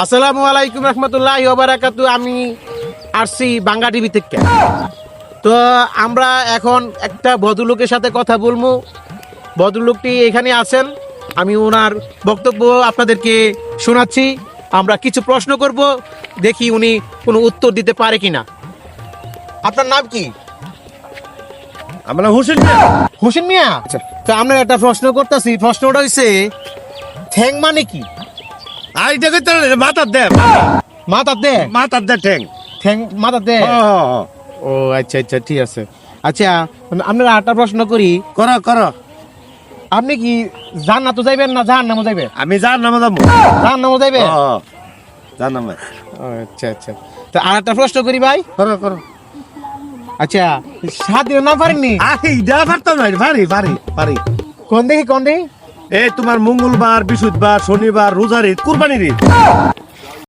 আসসালামু আলাইকুম রহমতুল্লাহি ওয়া বারাকাতুহু। আমি আসছি বাংলা টিভি থেকে। তো আমরা এখন একটা ভদ্রলোকের সাথে কথা বলবো। ভদ্রলোকটি এখানে আছেন, আমি ওনার বক্তব্য আপনাদেরকে শোনাচ্ছি। আমরা কিছু প্রশ্ন করব, দেখি উনি কোনো উত্তর দিতে পারে কিনা। আপনার নাম কি? আমরা হোসেন মিয়া। হোসেন মিয়া। আচ্ছা, তো আমরা একটা প্রশ্ন করতেছি। প্রশ্নটা হইছে, ঠ্যাং মানে কি? আই দেখে তো মাথার দে, মাথা দে, মাথার দে ঠ্যাং। ঠ্যাং মাথা দে। ও আচ্ছা আচ্ছা, ঠিক আছে। আচ্ছা, আমরা একটা প্রশ্ন করি। করো করো। আপনি কি জান্নাতে যাইবেন না জাহান্নামে যাইবেন? আমি যার নামে যাবো। জাহান্নামে যাইবেন? যার নামে। ও, আচ্ছা আচ্ছা। তো আর একটা প্রশ্ন করি ভাই। করো করো। আচ্ছা, 7 দিনের নাম পারেননি? আই যা পারতাম না, পারি পারি পারি। কোন দেখি কোন দেখি? এই তোমার মঙ্গলবার, বৃহস্পতিবার, শনিবার, রোজার ঈদ, কুরবানির ঈদ।